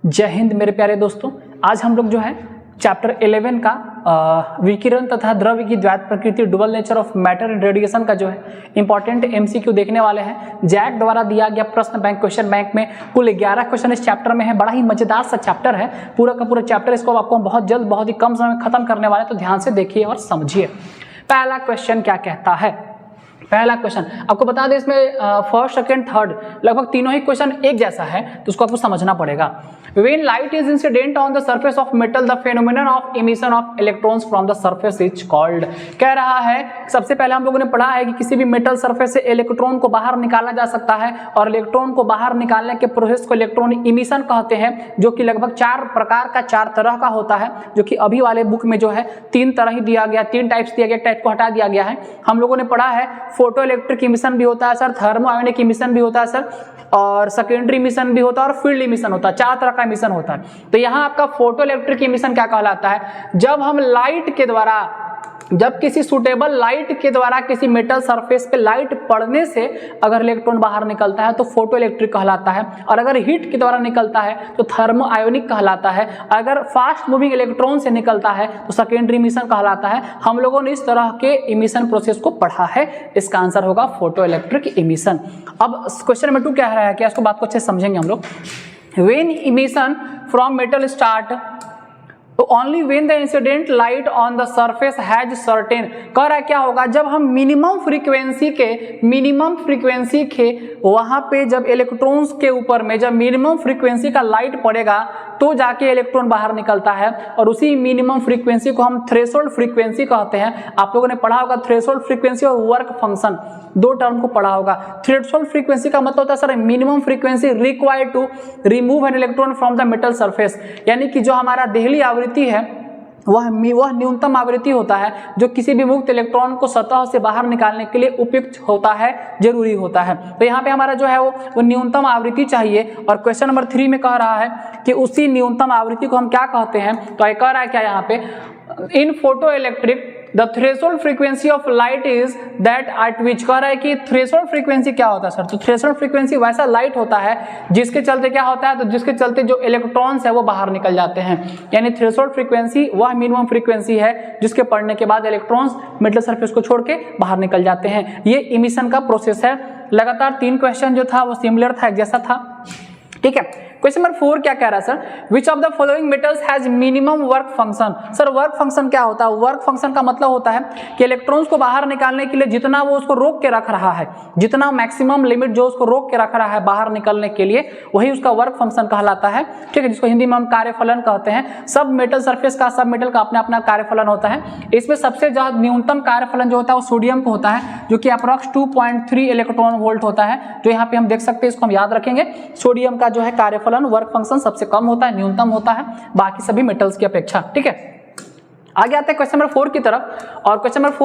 जय हिंद मेरे प्यारे दोस्तों। आज हम लोग जो है चैप्टर 11 का विकिरण तथा द्रव्य की द्वैत प्रकृति dual nature of matter and radiation का जो है इंपॉर्टेंट एमसीक्यू देखने वाले हैं। जैक द्वारा दिया गया प्रश्न बैंक क्वेश्चन बैंक में कुल 11 क्वेश्चन इस चैप्टर में है। बड़ा ही मजेदार सा चैप्टर है, पूरा का पूरा चैप्टर इसको आपको बहुत जल्द बहुत ही कम समय में खत्म करने वाले हैं, तो ध्यान से देखिए और समझिए। पहला क्वेश्चन क्या कहता है? पहला क्वेश्चन आपको बता दें, इसमें फर्स्ट सेकंड थर्ड लगभग तीनों ही क्वेश्चन एक जैसा है, तो उसको आपको समझना पड़ेगा। When light is incident on the surface of metal, the phenomenon of emission of electrons from the surface is called। कह रहा है, सबसे पहले हम लोगों ने पढ़ा है कि किसी भी मेटल सरफेस से इलेक्ट्रॉन को बाहर निकाला जा सकता है, और इलेक्ट्रॉन को बाहर निकालने के प्रोसेस को इलेक्ट्रॉन इमिशन कहते हैं, जो कि लगभग 4 प्रकार का 4 तरह का होता है, जो कि अभी वाले बुक में जो है 3 तरह ही दिया गया, 3 टाइप्स दिया गया, टाइप को हटा दिया गया है। हम लोगों ने पढ़ा है फोटो इलेक्ट्रिक इमिशन भी होता है सर, थर्मो आयोनिक इमिशन भी होता है सर, और सेकेंडरी इमिशन भी होता है, और फील्ड इमिशन होता है। 4 तरह का इमिशन होता है। तो यहाँ आपका फोटो इलेक्ट्रिक इमिशन क्या कहलाता है? जब हम लाइट के द्वारा, जब किसी सुटेबल लाइट के द्वारा किसी मेटल सरफेस पे लाइट पड़ने से अगर इलेक्ट्रॉन बाहर निकलता है तो फोटो इलेक्ट्रिक कहलाता है, और अगर हीट के द्वारा निकलता है तो थर्मो आयोनिक कहलाता है। अगर फास्ट मूविंग इलेक्ट्रॉन से निकलता है तो सेकेंडरी इमिशन कहलाता है। हम लोगों ने इस तरह के इमिशन प्रोसेस को पढ़ा है। इसका आंसर होगा फोटो इलेक्ट्रिक इमिशन। अब क्वेश्चन नंबर 2 कह रहा है, क्या इसको बात को अच्छे समझेंगे हम लोग। When emission from metal start, तो only when the incident light on the surface has certain. कह रहा है क्या होगा, जब हम मिनिमम फ्रीक्वेंसी के वहां पे जब इलेक्ट्रॉन्स के ऊपर में जब मिनिमम फ्रीक्वेंसी का लाइट पड़ेगा तो जाके इलेक्ट्रॉन बाहर निकलता है, और उसी मिनिमम फ्रीक्वेंसी को हम थ्रेशोल्ड फ्रीक्वेंसी कहते हैं। आप लोगों ने पढ़ा होगा थ्रेशोल्ड फ्रीक्वेंसी और वर्क फंक्शन, 2 टर्म को पढ़ा होगा। थ्रेशोल्ड फ्रीक्वेंसी का मतलब होता है sir minimum frequency required to remove an electron from the metal surface, यानी कि जो हमारा देहली आवृत्ति है वह न्यूनतम आवृत्ति होता है जो किसी भी मुक्त इलेक्ट्रॉन को सतह से बाहर निकालने के लिए उपयुक्त होता है, जरूरी होता है। तो यहाँ पे हमारा जो है वो न्यूनतम आवृत्ति चाहिए, और क्वेश्चन नंबर 3 में कह रहा है कि उसी न्यूनतम आवृत्ति को हम क्या कहते हैं। तो ये कह रहा है क्या यहाँ पे, in photoelectric the threshold frequency of light is that at which. कह रहा है कि थ्रेशोल्ड फ्रीक्वेंसी क्या होता है सर? तो थ्रेशोल्ड फ्रीक्वेंसी वैसा लाइट होता है जिसके चलते क्या होता है, तो जिसके चलते जो इलेक्ट्रॉन्स है वो बाहर निकल जाते हैं। यानी थ्रेशोल्ड फ्रीक्वेंसी वह मिनिमम फ्रीक्वेंसी है जिसके पड़ने के बाद इलेक्ट्रॉन्स मेटल सरफेस को छोड़ के बाहर निकल जाते हैं। ये इमिशन का प्रोसेस है। लगातार 3 क्वेश्चन जो था वो सिमिलर था, एक जैसा था, ठीक है। क्वेश्चन नंबर 4 क्या कह रहा है sir, which of the following metals has minimum work function. Sir work function क्या होता है? वर्क फंक्शन का मतलब होता है कि इलेक्ट्रॉन्स को बाहर निकालने के लिए जितना वो उसको रोक के रख रहा है, जितना मैक्सिमम लिमिट जो उसको रोक के रख रहा है बाहर निकलने के लिए, वही उसका वर्क फंक्शन कहलाता है, ठीक है, जिसको हिंदी में हम कार्यफलन कहते हैं। सब मेटल सरफेस का, सब मेटल का अपना अपना कार्यफलन होता है। इसमें सबसे ज्यादा न्यूनतम कार्यफलन जो होता है वो सोडियम को होता है, जो कि अप्रॉक्स 2.3 इलेक्ट्रॉन वोल्ट होता है, जो यहाँ पे हम देख सकते हैं, इसको हम याद रखेंगे। सोडियम का जो है कार्यफलन वर्क फंक्शन सबसे कम होता है, न्यूनतम होता है बाकी सभी मेटल्स की अपेक्षा, ठीक है। आगे आते हैं क्वेश्चन नंबर 4 की तरफ, और क्वेश्चन नंबर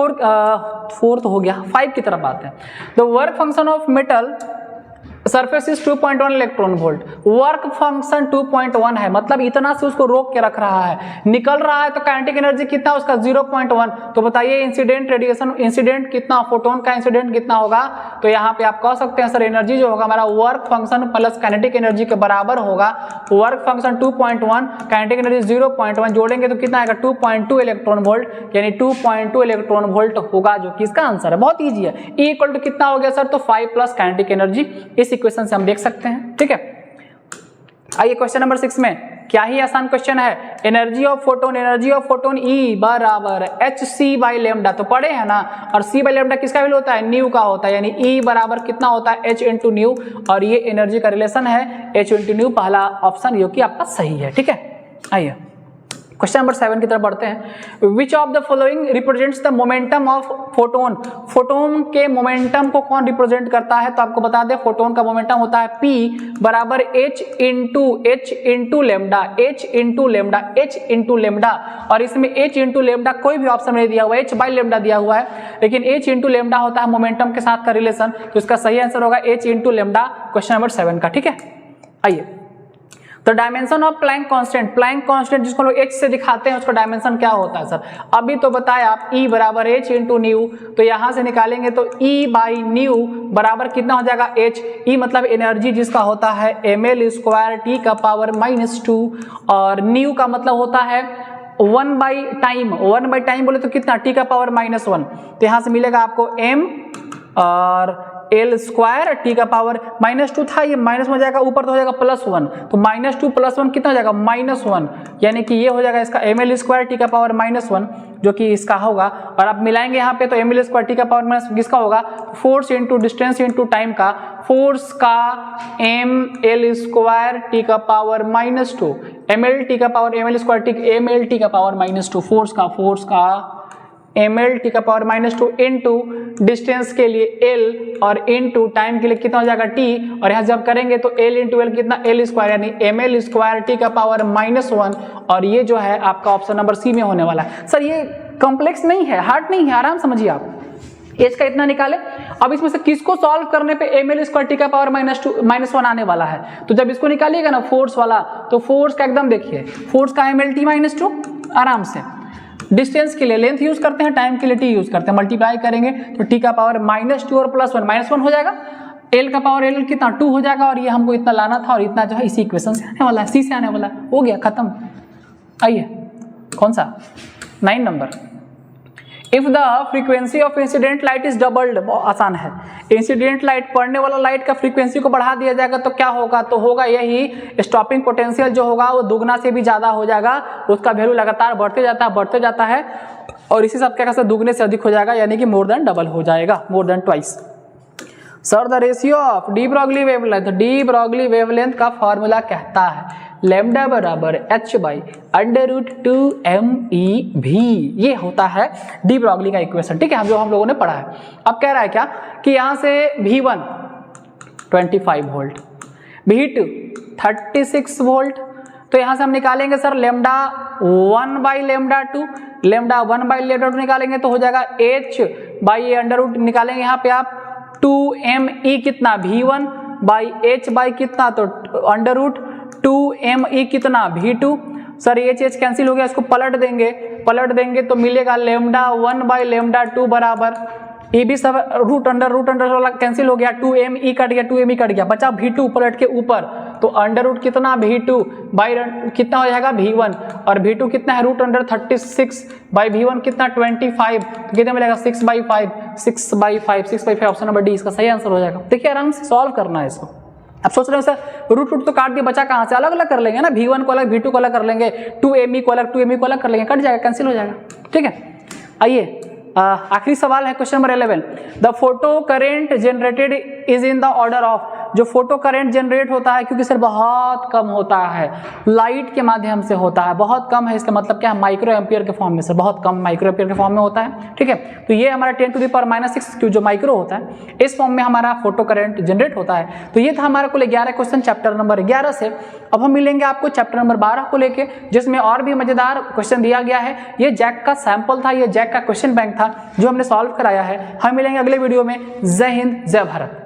4 तो हो गया, 5 की तरफ आते हैं। The work function of metal surface is 2.1 electron volt. Work function 2.1 है, मतलब इतना से उसको रोक के रख रहा है, निकल रहा है, तो काइनेटिक एनर्जी कितना उसका 0.1। तो बताइए इंसिडेंट रेडिएशन, इंसिडेंट कितना, फोटोन का इंसिडेंट कितना होगा? तो यहाँ पे आप कह सकते हैं सर एनर्जी जो होगा हमारा work function plus kinetic energy के बराबर होगा। वर्क फंक्शन 2.1, काइनेटिक एनर्जी 0.1, जोड़ेंगे तो कितना आएगा 2.2 इलेक्ट्रॉन वोल्ट, यानी 2.2 इलेक्ट्रॉन वोल्ट होगा, जो कि इसका आंसर है। बहुत ईजी है। E इक्वल टू कितना हो गया सर? तो 5 प्लस काइनेटिक एनर्जी। इस इक्वेशन से हम देख सकते हैं, ठीक है। आइए क्वेश्चन नंबर 6 में, क्या ही आसान क्वेश्चन है। एनर्जी ऑफ फोटोन E बराबर hc/λ, तो पढ़े हैं ना, और c/λ किसका वैल्यू होता है? न्यू का होता है, यानी E बराबर कितना होता है? h इंटू न्यू, और ये एनर्जी का रिलेशन है h इंटू न्यू, पहला ऑप्शन जो कि आपका सही है, ठीक है। आइए क्वेश्चन नंबर 7 की तरफ बढ़ते हैं। Which of the following represents the momentum of photon. Photon के मोमेंटम को कौन रिप्रेजेंट करता है? तो आपको बता दें फोटोन का मोमेंटम होता है P बराबर h इंटू लेमडा, और इसमें h इंटू लेमडा कोई भी ऑप्शन नहीं दिया हुआ है, h/λ दिया हुआ है, लेकिन h इंटू लेमडा होता है मोमेंटम के साथ का रिलेशन, तो इसका सही आंसर होगा h into lambda, question number 7 का, ठीक है। आइए तो डायमेंशन ऑफ प्लैंक कांस्टेंट जिसको लोग h से दिखाते हैं उसका डायमेंशन क्या होता है सर? अभी तो बताया आप E बराबर h इंटू न्यू, तो यहां से निकालेंगे तो E बाई न्यू बराबर कितना हो जाएगा h। E मतलब एनर्जी जिसका होता है ml स्क्वायर t का पावर -2 और न्यू का मतलब होता है 1 बाई टाइम बोले तो कितना t का पावर -1, तो यहां से मिलेगा आपको m और एल स्क्वायर टी का पावर -2 था, ये माइनस में हो जाएगा, ऊपर तो हो जाएगा +1, तो -2 + 1 कितना हो जाएगा -1, यानी कि ये हो जाएगा इसका ml स्क्वायर टी का पावर -1 जो कि इसका होगा। और आप मिलाएंगे यहाँ पे तो ml स्क्वायर टी का पावर माइनस किसका होगा, force into distance into time का, फोर्स का ml स्क्वायर टी का पावर -2 ml टी का power ml square T ml T का पावर -2 फोर्स का ml टी का पावर -2 इंटू डिस्टेंस के लिए l और इंटू टाइम के लिए कितना हो जाएगा t, और यहाँ जब करेंगे तो l इंटू l कितना l स्क्वायर यानी ml स्क्वायर टी का पावर -1, और ये जो है आपका ऑप्शन नंबर सी में होने वाला है। सर ये कॉम्प्लेक्स नहीं है, हार्ड नहीं है, आराम समझिए आप। एज का इतना निकाले, अब इसमें से किसको सॉल्व करने पे ml स्क्वायर टी का पावर -1 आने वाला है, तो जब इसको निकालिएगा ना फोर्स वाला, तो फोर्स का एकदम देखिए, फोर्स का ml t -2 आराम से, डिस्टेंस के लिए लेंथ यूज करते हैं, टाइम के लिए टी यूज करते हैं, मल्टीप्लाई करेंगे तो टी का पावर -2 और +1 हो जाएगा, एल का पावर एल कितना 2 हो जाएगा, और ये हमको इतना लाना था और इतना जो है इसी इक्वेशन से आने वाला है, सी से आने वाला है, हो गया खत्म। आइए कौन सा 9 number, if the frequency of incident light is doubled, बहुत आसान है, इंसिडेंट लाइट पड़ने वाला लाइट का फ्रीक्वेंसी को बढ़ा दिया जाएगा तो क्या होगा, तो होगा यही स्टॉपिंग पोटेंशियल जो होगा वो दुगना से भी ज्यादा हो जाएगा, उसका वैल्यू लगातार बढ़ते जाता है और इसी सब क्या दुगने से अधिक हो जाएगा, यानी कि मोर देन डबल हो जाएगा, more than twice. Sir the ratio of de Broglie wavelength का फॉर्मूला कहता है लैम्डा बराबर h बाई √2mE भी, ये होता है डी ब्रॉगली का इक्वेशन, ठीक है, जो हम लोगों ने पढ़ा है। अब कह रहा है क्या कि यहाँ से V1 25 वोल्ट, V2 36 वोल्ट, तो यहाँ से हम निकालेंगे sir lambda 1 by lambda 2, lambda 1 by lambda 2 निकालेंगे तो हो जाएगा h बाई √ निकालेंगे यहाँ पे आप 2mE कितना V1 बाई h बाई कितना तो √2mE कितना V2, सर h कैंसिल हो गया, इसको पलट देंगे तो मिलेगा लैम्डा 1 बाई लैम्डा 2 बराबर, ये भी सब रूट अंडर वाला कैंसिल हो गया, 2mE कट गया, बचा V2 पलट के ऊपर, तो √ कितना V2 बाई कितना हो जाएगा V1, और V2 कितना है √36 बाई V1 कितना 25, तो कितना मिलेगा 6/5 ऑप्शन नंबर डी इसका सही आंसर हो जाएगा। देखिए आराम से सॉल्व करना है इसको। अब सोच रहे हो सर रूट तो काट दिया, बचा कहाँ से, अलग अलग कर लेंगे ना, V1 को अलग V2 को अलग कर लेंगे, 2mE को अलग कर लेंगे, कट जाएगा, कैंसिल हो जाएगा, ठीक है। आइए आखिरी सवाल है question number 11, the photo current generated is in the order of, जो फोटो करेंट जनरेट होता है क्योंकि सर बहुत कम होता है, लाइट के माध्यम से होता है, बहुत कम है, इसका मतलब क्या है माइक्रो एम्पियर के फॉर्म में, सर बहुत कम माइक्रो एम्पियर के फॉर्म में होता है, ठीक है। तो ये हमारा 10⁻⁻⁶ जो माइक्रो होता है इस फॉर्म में हमारा फोटो करेंट जनरेट होता है। तो ये था हमारा कुल 11 क्वेश्चन चैप्टर नंबर 11 से। अब हम मिलेंगे आपको चैप्टर नंबर 12 को लेके, जिसमें और भी मजेदार क्वेश्चन दिया गया है। ये जैक का सैंपल था, ये जैक का क्वेश्चन बैंक था जो हमने सॉल्व कराया है। हम मिलेंगे अगले वीडियो में। जय हिंद, जय भारत।